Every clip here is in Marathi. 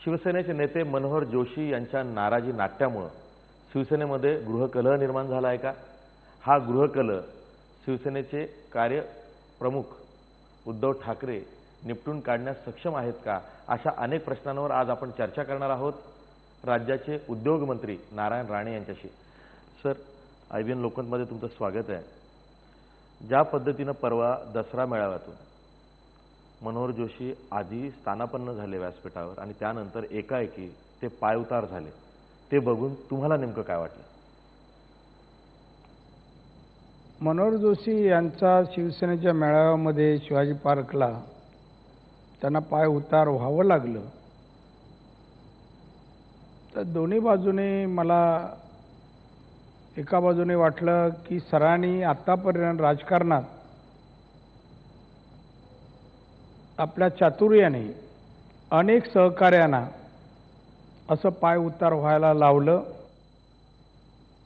शिवसेनेचे नेते मनोहर जोशी यांच्या नाराजी नाट्यामुळे शिवसेनेमध्ये गृहकलह निर्माण झाला आहे का? हा गृहकलह शिवसेनेचे कार्यप्रमुख उद्धव ठाकरे निपटून काढण्यास सक्षम आहेत का? अशा अनेक प्रश्नांवर आज आपण चर्चा करणार आहोत राज्याचे उद्योग मंत्री नारायण राणे यांच्याशी. सर, IBN लोकमतमध्ये तुमचं स्वागत आहे. ज्या पद्धतीनं परवा दसरा मेळाव्यातून मनोहर जोशी आधी स्थानापन्न झाले व्यासपीठावर आणि त्यानंतर एकाएकी ते पायउतार झाले, ते बघून तुम्हाला नेमकं काय वाटलं? मनोहर जोशी यांचा शिवसेनेच्या मेळाव्यामध्ये शिवाजी पार्कला त्यांना पाय उतार व्हावं लागलं, तर दोन्ही बाजूने मला एका बाजूने वाटलं की सरांनी आतापर्यंत राजकारणात आपल्या चातुर्याने अनेक सहकार्यांना असं पाय उतार व्हायला लावलं.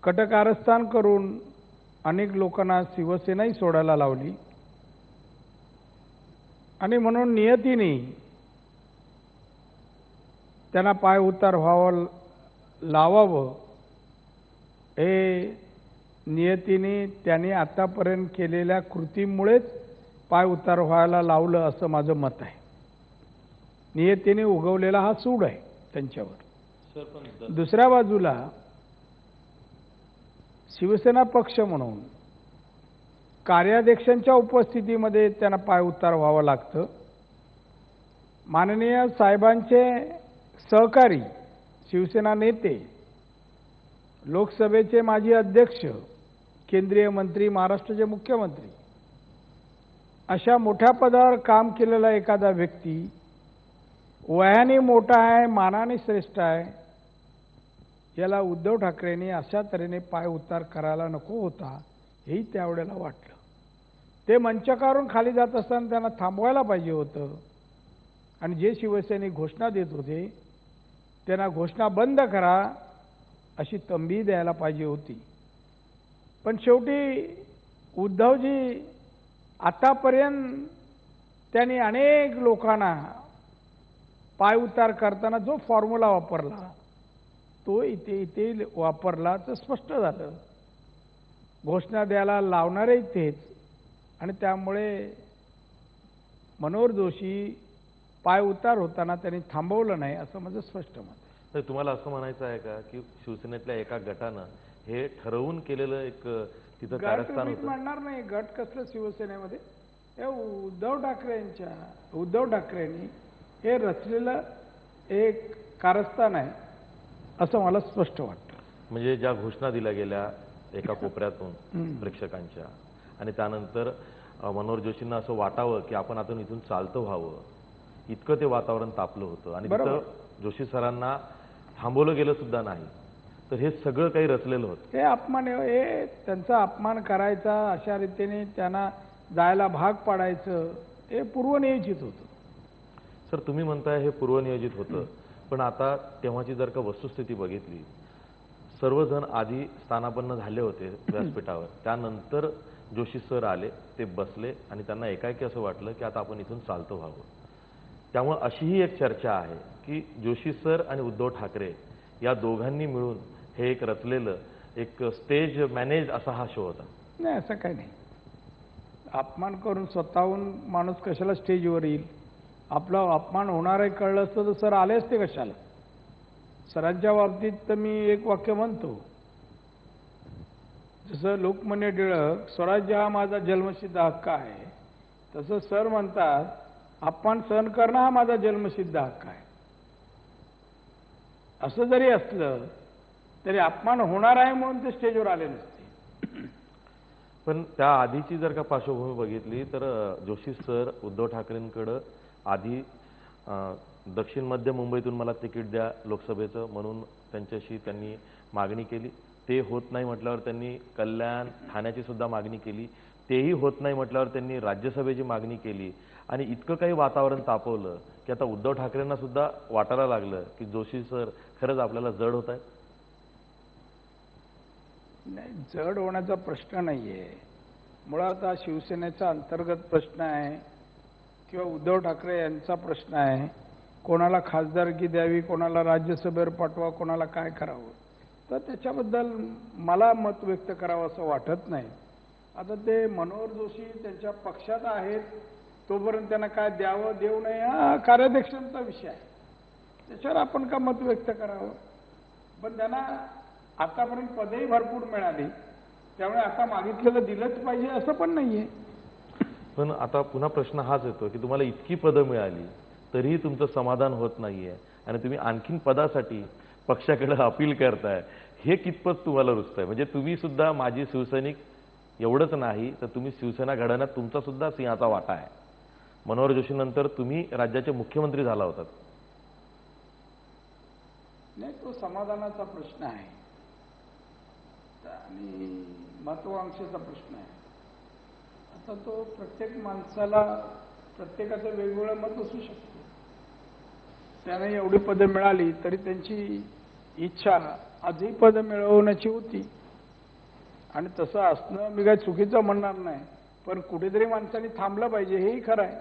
कटकारस्थान करून अनेक लोकांना शिवसेनाही सोडायला लावली आणि म्हणून नियतीने त्यांना पाय उतार व्हावं लावावं हे नियतीने त्यांनी आतापर्यंत केलेल्या कृतीमुळेच पाय उतार व्हायला लावलं असं माझं मत आहे. नियतीने उगवलेला हा सूड आहे त्यांच्यावर. दुसऱ्या बाजूला शिवसेना पक्ष म्हणून कार्याध्यक्षांच्या उपस्थितीमध्ये त्यांना पाय उतार व्हावं लागतं. माननीय साहेबांचे सहकारी शिवसेना नेते, लोकसभेचे माजी अध्यक्ष, केंद्रीय मंत्री, महाराष्ट्राचे मुख्यमंत्री, अशा मोठ्या पदावर काम केलेला एखादा व्यक्ती वयाने मोठा आहे, मानाने श्रेष्ठ आहे, याला उद्धव ठाकरेंनी अशा तऱ्हेने पाय उतार करायला नको होता हेही त्यावेळेला वाटलं. ते मंचाकारून खाली जात असताना त्यांना थांबवायला पाहिजे होतं आणि जे शिवसैनिक घोषणा देत होते त्यांना घोषणा बंद करा अशी तंबी द्यायला पाहिजे होती. पण शेवटी उद्धवजी आतापर्यंत त्यांनी अनेक लोकांना पाय उतार करताना जो फॉर्म्युला वापरला तो इथे वापरला तर स्पष्ट झालं. घोषणा द्यायला लावणारे तेच आणि त्यामुळे मनोहर जोशी पाय उतार होताना त्यांनी थांबवलं नाही असं माझं स्पष्ट मत आहे. तर तुम्हाला असं म्हणायचं आहे का की शिवसेनेतल्या एका गटानं हे ठरवून केलेलं एक तिथं कारस्थान होतं? म्हणणार नाही गट कसलं शिवसेनेमध्ये. हे उद्धव ठाकरेंनी हे रचलेलं एक कारस्थान आहे असं मला स्पष्ट वाटतं. म्हणजे ज्या घोषणा दिल्या गेल्या एका कोपऱ्यातून प्रेक्षकांच्या आणि त्यानंतर मनोहर जोशींना असं वाटावं की आपण आता इथून चालतं व्हावं, इतकं ते वातावरण तापलं होतं आणि तिथं जोशी सरांना थांबवलं गेलं सुद्धा नाही. तर हे सगळं काही रचलेलं होतं. हे अपमान, हे त्यांचा अपमान करायचा, अशा रीतीने त्यांना जायला भाग पाडायचं, हे पूर्वनियोजित होतं. सर, तुम्ही म्हणताय हे पूर्वनियोजित होतं, पण आता तेव्हाची जर का वस्तुस्थिती बघितली, सर्वजण आधी स्थानापन्न झाले होते व्यासपीठावर, त्यानंतर जोशी सर आले, ते बसले आणि त्यांना एकाएकी असं वाटलं की आता आपण इथून चालतं व्हावं. त्यामुळे अशीही एक चर्चा आहे की जोशी सर आणि उद्धव ठाकरे या दोघांनी मिळून हे एक रचलेलं एक स्टेज मॅनेज असा हा शो होता. नाही, असं काही नाही. अपमान करून स्वतःहून माणूस कशाला स्टेजवर येईल? आपला अपमान होणार आहे कळलं असतं तर सर आले असते कशाला? सरांच्या बाबतीत तर मी एक वाक्य म्हणतो, जसं लोकमान्य टिळक स्वराज्य हा माझा जन्मसिद्ध हक्क आहे, तसं सर म्हणतात अपमान सहन करणं हा माझा जन्मसिद्ध हक्क आहे. असं जरी असलं तरी अपमान होणार आहे म्हणून ते स्टेजवर आले नसते. पण त्या आधीची जर का पार्श्वभूमी बघितली तर जोशी सर उद्धव ठाकरेंकडं आधी दक्षिण मध्य मुंबईतून मला तिकीट द्या लोकसभेचं म्हणून त्यांच्याशी त्यांनी मागणी केली. ते होत नाही म्हटल्यावर त्यांनी कल्याण, ठाण्याची सुद्धा मागणी केली. तेही होत नाही म्हटल्यावर त्यांनी राज्यसभेची मागणी केली आणि इतकं काही वातावरण तापवलं की आता उद्धव ठाकरेंना सुद्धा वाटायला लागलं की जोशी सर खरंच आपल्याला जड होत आहे. नाही, जड होण्याचा प्रश्न नाहीये. मुळात हा शिवसेनेचा अंतर्गत प्रश्न आहे किंवा उद्धव ठाकरे यांचा प्रश्न आहे कोणाला खासदारकी द्यावी, कोणाला राज्यसभेवर पाठवा, कोणाला काय करावं, तर त्याच्याबद्दल मला मत व्यक्त करावं असं वाटत नाही. आता ते मनोहर जोशी त्यांच्या पक्षात आहेत, तोपर्यंत त्यांना काय द्यावं देऊ नये हा कार्याध्यक्षांचा विषय आहे, त्याच्यावर आपण का मत व्यक्त करावं. पण त्यांना आतापर्यंत पदही भरपूर मिळाली, त्यामुळे आता मागितलेलं दिलंच पाहिजे असं पण नाहीये. पण आता पुन्हा प्रश्न हाच येतो की तुम्हाला इतकी पदं मिळाली तरीही तुमचं समाधान होत नाहीये आणि तुम्ही आणखीन पदासाठी पक्षाकडे अपील करताय, हे कितपत तुम्हाला रुचतंय? म्हणजे तुम्ही सुद्धा माजी शिवसैनिक एवढंच नाही तर तुम्ही शिवसेना घडवण्यात तुमचा सुद्धा सिंहाचा वाटा आहे. मनोहर जोशी नंतर तुम्ही राज्याचे मुख्यमंत्री झाला होतात. नाही, तो समाधानाचा प्रश्न आहे आणि महत्वाकांक्षेचा प्रश्न आहे. आता तो प्रत्येक माणसाला प्रत्येकाचं वेगवेगळं मत असू शकतं. त्यांना एवढी पदं मिळाली तरी त्यांची इच्छा आजही पदं मिळवण्याची होती आणि तसं असणं मी काही चुकीचं म्हणणार नाही, पण कुठेतरी माणसाने थांबलं पाहिजे, हेही खरं आहे.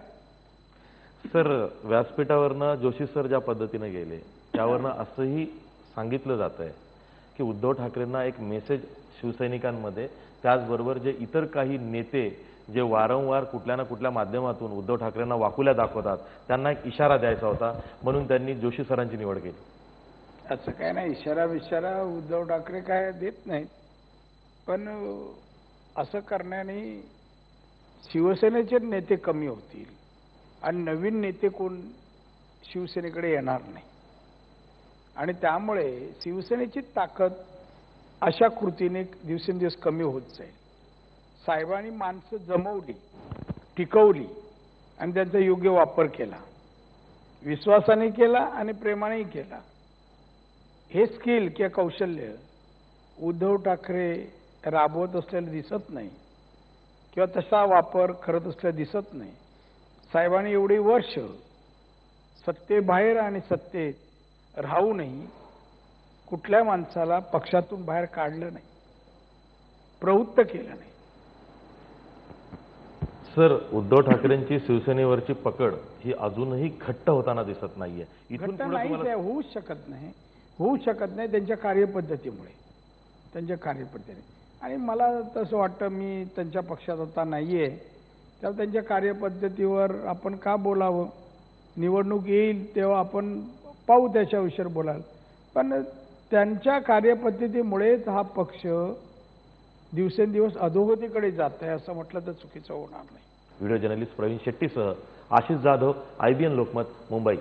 सर, व्यासपीठावरनं जोशी सर ज्या पद्धतीने गेले त्यावरनं असंही सांगितलं जात आहे की उद्धव ठाकरेंना एक मेसेज शिवसैनिकांमध्ये, त्याचबरोबर जे इतर काही नेते जे वारंवार कुठल्या ना कुठल्या माध्यमातून उद्धव ठाकरेंना वाकुल्या दाखवतात, त्यांना एक इशारा द्यायचा होता, म्हणून त्यांनी जोशी सरांची निवड केली. असं काय नाही, इशारा उद्धव ठाकरे काय देत नाहीत, पण असं करण्याने शिवसेनेचे नेते कमी होतील आणि नवीन नेते कोण शिवसेनेकडे येणार नाही आणि त्यामुळे शिवसेनेची ताकद अशा कृतीने दिवसेंदिवस कमी होत जाईल. साहेबांनी माणसं जमवली, टिकवली आणि त्यांचा योग्य वापर केला, विश्वासाने केला आणि प्रेमानेही केला. हे स्किल किंवा कौशल्य उद्धव ठाकरे राबवत असलेलं दिसत नाही किंवा तसा वापर करत असलेला दिसत नाही. साहेबांनी एवढी वर्ष सत्तेबाहेर आणि सत्तेत राहूनही कुठल्या माणसाला पक्षातून बाहेर काढलं नाही, प्रवृत्त केलं नाही. सर, उद्धव ठाकरेंची शिवसेनेवरची पकड ही अजूनही घट्ट होताना दिसत नाहीये. इथून घट्ट पुढे नाही, तुम्हाला होऊच शकत नाही त्यांच्या कार्यपद्धतीमुळे, आणि मला तसं वाटतं मी त्यांच्या पक्षात आता नाहीये, त्यामुळे त्यांच्या कार्यपद्धतीवर आपण का बोलावं. निवडणूक येईल तेव्हा आपण पाहू त्याच्या विषयावर बोलायला, पण त्यांच्या कार्यपद्धतीमुळेच हा पक्ष दिवसेंदिवस अधोगतीकडे जात आहे असं म्हटलं तर चुकीचं होणार नाही. व्हिडिओ जर्नलिस्ट प्रवीण शेट्टीसह आशिष जाधव, IBN लोकमत, मुंबई.